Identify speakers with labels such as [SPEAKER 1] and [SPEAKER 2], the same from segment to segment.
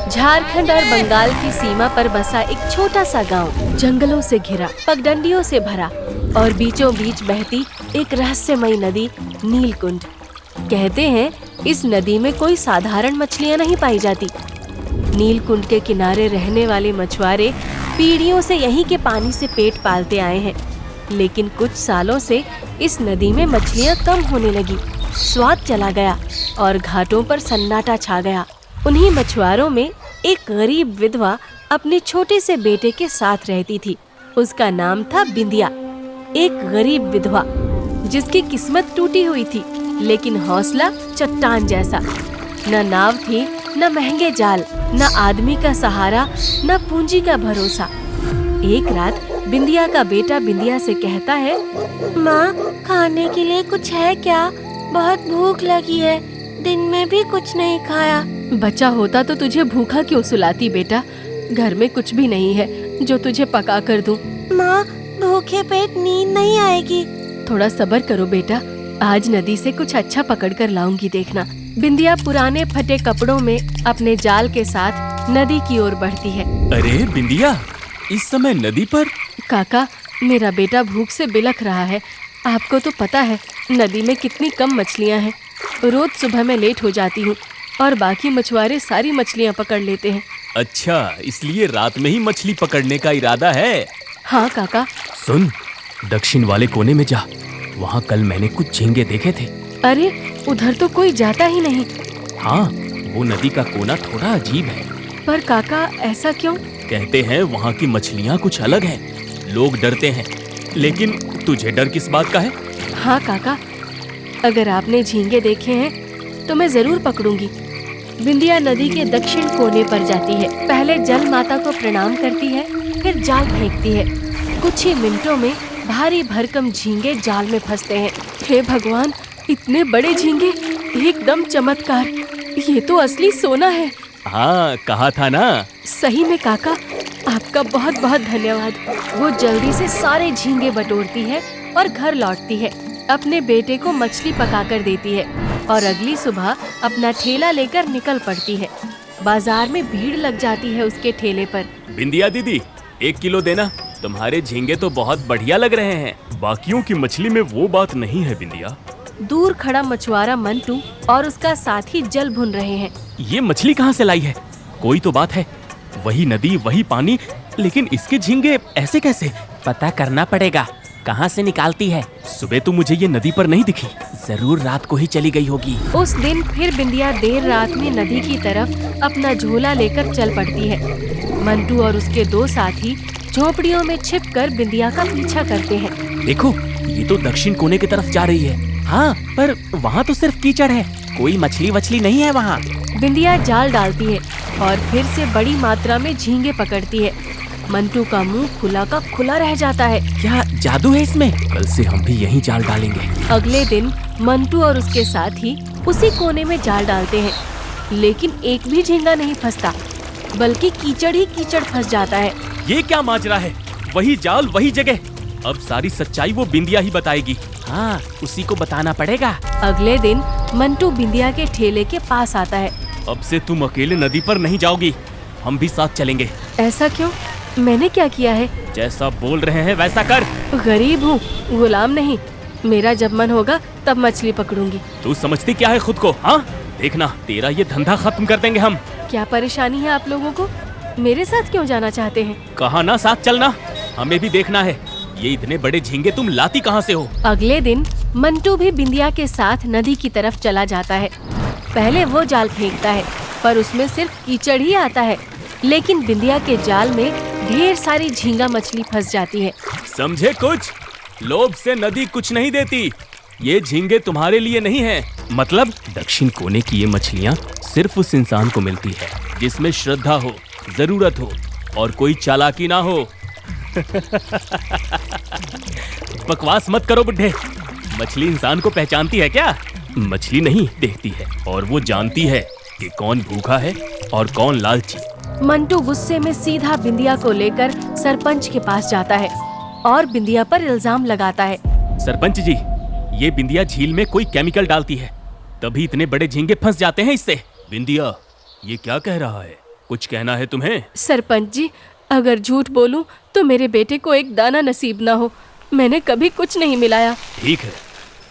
[SPEAKER 1] झारखंड और बंगाल की सीमा पर बसा एक छोटा सा गांव, जंगलों से घिरा, पगडंडियों से भरा और बीचों बीच बहती एक रहस्यमयी नदी नीलकुंड। कहते हैं इस नदी में कोई साधारण मछलियां नहीं पाई जाती। नीलकुंड के किनारे रहने वाले मछुआरे पीढ़ियों से यहीं के पानी से पेट पालते आए हैं, लेकिन कुछ सालों से इस नदी में मछलियां कम होने लगी। स्वाद चला गया और घाटों पर सन्नाटा छा गया। उन्हीं मछुआरों में एक गरीब विधवा अपने छोटे से बेटे के साथ रहती थी। उसका नाम था बिंदिया। एक गरीब विधवा जिसकी किस्मत टूटी हुई थी, लेकिन हौसला चट्टान जैसा। न नाव थी, न महंगे जाल, न आदमी का सहारा, न पूंजी का भरोसा। एक रात बिंदिया का बेटा बिंदिया से कहता है, माँ, खाने के लिए कुछ है क्या? बहुत भूख लगी है, दिन में भी कुछ नहीं खाया। बच्चा होता तो तुझे भूखा क्यों सुलाती बेटा? घर में कुछ भी नहीं है जो तुझे पका कर दूं। माँ, भूखे पेट नींद नहीं आएगी। थोड़ा सब्र करो बेटा, आज नदी से कुछ अच्छा पकड़ कर लाऊंगी, देखना। बिंदिया पुराने फटे कपड़ों में अपने जाल के साथ नदी की ओर बढ़ती है।
[SPEAKER 2] अरे बिंदिया, इस समय नदी पर?
[SPEAKER 1] काका, मेरा बेटा भूख से बिलख रहा है। आपको तो पता है नदी में कितनी कम मछलियाँ हैं। रोज सुबह मैं लेट हो जाती हूँ और बाकी मछुआरे सारी मछलियाँ पकड़ लेते हैं।
[SPEAKER 2] अच्छा, इसलिए रात में ही मछली पकड़ने का इरादा है?
[SPEAKER 1] हाँ काका।
[SPEAKER 2] सुन, दक्षिण वाले कोने में जा, वहाँ कल मैंने कुछ झींगे देखे थे।
[SPEAKER 1] अरे, उधर तो कोई जाता ही नहीं।
[SPEAKER 2] हाँ, वो नदी का कोना थोड़ा अजीब है।
[SPEAKER 1] पर काका, ऐसा क्यों?
[SPEAKER 2] कहते हैं वहाँ की मछलियाँ कुछ अलग हैं। लोग डरते हैं, लेकिन तुझे डर किस बात का है?
[SPEAKER 1] हाँ काका, अगर आपने झींगे देखे हैं तो मैं जरूर पकड़ूंगी। बिंदिया नदी के दक्षिण कोने पर जाती है। पहले जल माता को प्रणाम करती है, फिर जाल फेंकती है। कुछ ही मिनटों में भारी भरकम झींगे जाल में फंसते हैं। हे भगवान, इतने बड़े झींगे, एकदम चमत्कार। ये तो असली सोना है।
[SPEAKER 2] हाँ, कहा था ना।
[SPEAKER 1] सही में काका, आपका बहुत बहुत धन्यवाद। वो जल्दी से सारे झींगे बटोरती है और घर लौटती है। अपने बेटे को मछली पकाकर देती है और अगली सुबह अपना ठेला लेकर निकल पड़ती है। बाजार में भीड़ लग जाती है उसके ठेले पर।
[SPEAKER 2] बिंदिया दीदी, 1 किलो देना। तुम्हारे झींगे तो बहुत बढ़िया लग रहे हैं। बाकियों की मछली में वो बात नहीं है बिंदिया।
[SPEAKER 1] दूर खड़ा मछुआरा मंटू और उसका साथी जल भुन रहे हैं।
[SPEAKER 2] ये मछली कहाँ से लाई है? कोई तो बात है। वही नदी, वही पानी, लेकिन इसके झींगे ऐसे कैसे?
[SPEAKER 3] पता करना पड़ेगा, कहाँ से निकालती है।
[SPEAKER 2] सुबह तो मुझे ये नदी पर नहीं दिखी।
[SPEAKER 3] जरूर रात को ही चली गई होगी।
[SPEAKER 1] उस दिन फिर बिंदिया देर रात में नदी की तरफ अपना झोला लेकर चल पड़ती है। मंटू और उसके 2 साथी झोपड़ियों में छिपकर बिंदिया का पीछा करते हैं।
[SPEAKER 2] देखो, ये तो दक्षिण कोने की तरफ जा रही है।
[SPEAKER 3] हाँ, पर वहाँ तो सिर्फ कीचड़ है, कोई मछली वछली नहीं है वहाँ।
[SPEAKER 1] बिंदिया जाल डालती है और फिर से बड़ी मात्रा में झींगे पकड़ती है। मंटू का मुंह खुला का खुला रह जाता है।
[SPEAKER 3] क्या जादू है इसमें?
[SPEAKER 2] कल से हम भी यहीं जाल डालेंगे।
[SPEAKER 1] अगले दिन मंटू और उसके साथी उसी कोने में जाल डालते हैं, लेकिन एक भी झींगा नहीं फंसता, बल्कि कीचड़ ही कीचड़ फंस जाता है।
[SPEAKER 2] ये क्या माजरा है? वही जाल, वही जगह। अब सारी सच्चाई वो बिंदिया ही बताएगी।
[SPEAKER 3] हाँ, उसी को बताना पड़ेगा।
[SPEAKER 1] अगले दिन मंटू बिंदिया के ठेले के पास आता है।
[SPEAKER 2] अब से तुम अकेले नदी पर नहीं जाओगी, हम भी साथ चलेंगे।
[SPEAKER 1] ऐसा क्यों? मैंने क्या किया है?
[SPEAKER 2] जैसा बोल रहे हैं वैसा कर।
[SPEAKER 1] गरीब हूँ, गुलाम नहीं। मेरा जब मन होगा तब मछली पकड़ूंगी।
[SPEAKER 2] तू समझती क्या है खुद को? हाँ, देखना, तेरा ये धंधा खत्म कर देंगे हम।
[SPEAKER 1] क्या परेशानी है आप लोगों को? मेरे साथ क्यों जाना चाहते हैं?
[SPEAKER 2] कहा ना साथ चलना, हमें भी देखना है ये इतने बड़े झींगे तुम लाती कहाँ से हो।
[SPEAKER 1] अगले दिन मंटू भी बिंदिया के साथ नदी की तरफ चला जाता है। पहले वो जाल फेंकता है, पर उसमें सिर्फ कीचड़ ही आता है। लेकिन बिंदिया के जाल में ढेर सारी झींगा मछली फंस जाती है।
[SPEAKER 2] समझे कुछ? लोभ से नदी कुछ नहीं देती। ये झींगे तुम्हारे लिए नहीं है। मतलब दक्षिण कोने की ये मछलियाँ सिर्फ उस इंसान को मिलती है जिसमें श्रद्धा हो, जरूरत हो और कोई चालाकी ना हो। बकवास मत करो बुड्ढे। मछली इंसान को पहचानती है क्या? मछली नहीं, देखती है, और वो जानती है कि कौन भूखा है और कौन लालची।
[SPEAKER 1] मंटू गुस्से में सीधा बिंदिया को लेकर सरपंच के पास जाता है और बिंदिया पर इल्जाम लगाता है।
[SPEAKER 2] सरपंच जी, ये बिंदिया झील में कोई केमिकल डालती है, तभी इतने बड़े झींगे फंस जाते हैं इससे। बिंदिया, ये क्या कह रहा है? कुछ कहना है तुम्हें?
[SPEAKER 1] सरपंच जी, अगर झूठ बोलूं तो मेरे बेटे को एक दाना नसीब ना हो। मैंने कभी कुछ नहीं मिलाया।
[SPEAKER 2] ठीक है,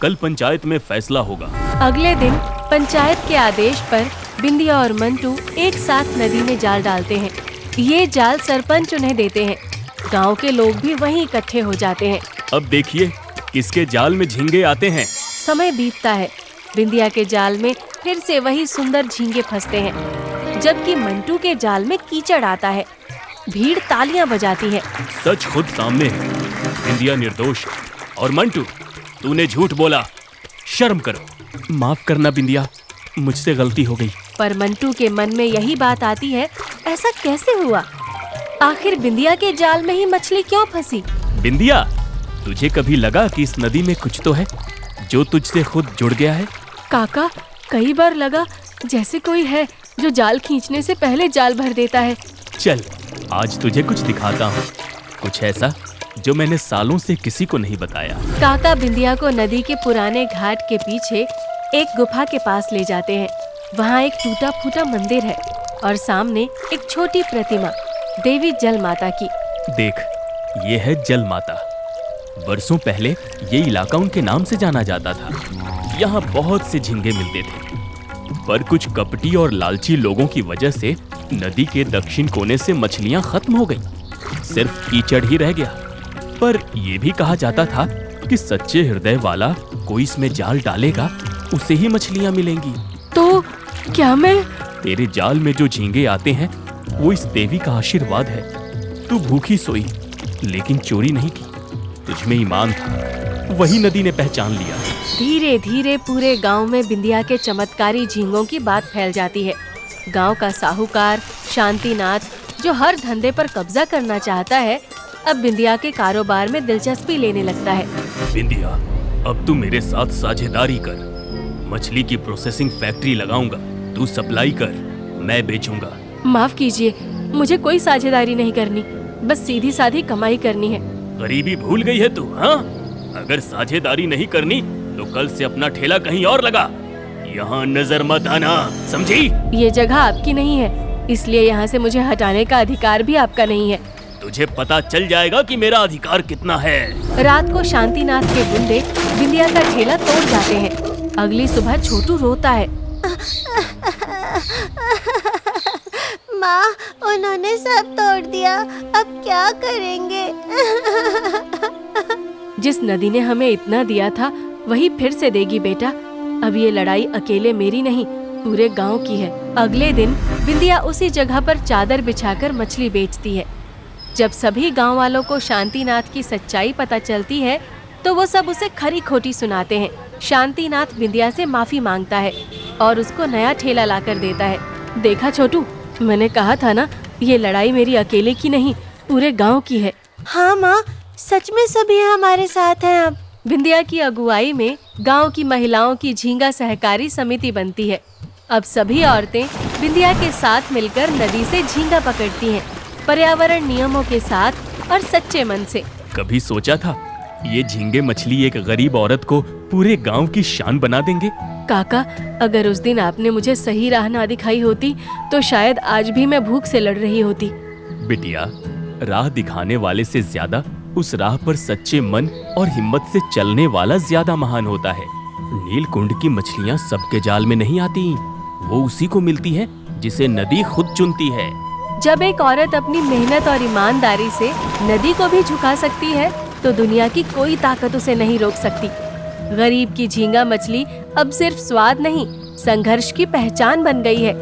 [SPEAKER 2] कल पंचायत में फैसला होगा।
[SPEAKER 1] अगले दिन पंचायत के आदेश पर बिंदिया और मंटू एक साथ नदी में जाल डालते हैं। ये जाल सरपंच उन्हें देते हैं। गांव के लोग भी वहीं इकट्ठे हो जाते हैं।
[SPEAKER 2] अब देखिए किसके जाल में झींगे आते हैं।
[SPEAKER 1] समय बीतता है। बिंदिया के जाल में फिर से वही सुंदर झींगे फंसते हैं, जबकि मंटू के जाल में कीचड़ आता है। भीड़ तालियां बजाती है।
[SPEAKER 2] सच खुद सामने है। बिंदिया निर्दोष और मंटू तूने झूठ बोला। शर्म करो।
[SPEAKER 3] माफ करना बिंदिया, मुझसे गलती हो गई।
[SPEAKER 1] पर मंटू के मन में यही बात आती है, ऐसा कैसे हुआ? आखिर बिंदिया के जाल में ही मछली क्यों फंसी?
[SPEAKER 2] बिंदिया, तुझे कभी लगा कि इस नदी में कुछ तो है जो तुझसे खुद जुड़ गया है?
[SPEAKER 1] काका, कई बार लगा जैसे कोई है जो जाल खींचने से पहले जाल भर देता है।
[SPEAKER 2] चल, आज तुझे कुछ दिखाता हूँ। कुछ ऐसा जो मैंने सालों से किसी को नहीं बताया।
[SPEAKER 1] काका बिंदिया को नदी के पुराने घाट के पीछे एक गुफा के पास ले जाते हैं। वहाँ एक टूटा फूटा मंदिर है और सामने एक छोटी प्रतिमा देवी जल माता की।
[SPEAKER 2] देख, ये है जल माता। वर्षों पहले ये इलाका उनके नाम से जाना जाता था। यहाँ बहुत से झींगे मिलते थे, पर कुछ कपटी और लालची लोगों की वजह से नदी के दक्षिण कोने से मछलियाँ खत्म हो गईं। सिर्फ कीचड़ ही रह गया। पर यह भी कहा जाता था कि सच्चे हृदय वाला कोई इसमें जाल डालेगा, उसे ही मछलियाँ मिलेंगी।
[SPEAKER 1] तो क्या मैं?
[SPEAKER 2] तेरे जाल में जो झींगे आते हैं वो इस देवी का आशीर्वाद है। तू भूखी सोई लेकिन चोरी नहीं की। तुझमें ईमान था, वही नदी ने पहचान लिया।
[SPEAKER 1] धीरे धीरे पूरे गांव में बिंदिया के चमत्कारी झींगों की बात फैल जाती है। गांव का साहूकार शांतिनाथ, जो हर धंधे पर कब्जा करना चाहता है, अब बिंदिया के कारोबार में दिलचस्पी लेने लगता है।
[SPEAKER 2] बिंदिया, अब तू मेरे साथ साझेदारी कर। मछली की प्रोसेसिंग फैक्ट्री लगाऊंगा, तू सप्लाई कर, मैं बेचूंगा।
[SPEAKER 1] माफ कीजिए, मुझे कोई साझेदारी नहीं करनी, बस सीधी साधी कमाई करनी है।
[SPEAKER 2] गरीबी भूल गई है तू? हाँ, अगर साझेदारी नहीं करनी तो कल से अपना ठेला कहीं और लगा। यहाँ नजर मत आना, समझी?
[SPEAKER 1] ये जगह आपकी नहीं है, इसलिए यहाँ से मुझे हटाने का अधिकार भी आपका नहीं है।
[SPEAKER 2] तुझे पता चल जाएगा कि मेरा अधिकार कितना है।
[SPEAKER 1] रात को शांतिनाथ के गुंडे बिंदिया का ठेला तोड़ जाते हैं। अगली सुबह छोटू रोता है।
[SPEAKER 4] माँ, उन्होंने सब तोड़ दिया, अब क्या करेंगे?
[SPEAKER 1] जिस नदी ने हमें इतना दिया था वही फिर से देगी बेटा। अब ये लड़ाई अकेले मेरी नहीं, पूरे गांव की है। अगले दिन बिंदिया उसी जगह पर चादर बिछाकर मछली बेचती है। जब सभी गांव वालों को शांतिनाथ की सच्चाई पता चलती है तो वो सब उसे खरी खोटी सुनाते हैं। शांतिनाथ बिंदिया से माफी मांगता है और उसको नया ठेला लाकर देता है। देखा छोटू, मैंने कहा था ना, ये लड़ाई मेरी अकेले की नहीं, पूरे गांव की है।
[SPEAKER 4] हाँ माँ, सच में सभी हमारे साथ हैं अब।
[SPEAKER 1] बिंदिया की अगुवाई में गांव की महिलाओं की झींगा सहकारी समिति बनती है। अब सभी औरतें बिंदिया के साथ मिलकर नदी से झींगा पकड़ती हैं, पर्यावरण नियमों के साथ और सच्चे मन से।
[SPEAKER 2] कभी सोचा था ये झींगे मछली एक गरीब औरत को पूरे गांव की शान बना देंगे?
[SPEAKER 1] काका, अगर उस दिन आपने मुझे सही राह ना दिखाई होती तो शायद आज भी मैं भूख से लड़ रही होती।
[SPEAKER 2] बिटिया, राह दिखाने वाले से ज्यादा उस राह पर सच्चे मन और हिम्मत से चलने वाला ज्यादा महान होता है। नीलकुंड की मछलियाँ सबके जाल में नहीं आती, वो उसी को मिलती है जिसे नदी खुद चुनती है।
[SPEAKER 1] जब एक औरत अपनी मेहनत और ईमानदारी से नदी को भी झुका सकती है तो दुनिया की कोई ताकत उसे नहीं रोक सकती। गरीब की झींगा मछली अब सिर्फ स्वाद नहीं, संघर्ष की पहचान बन गई है।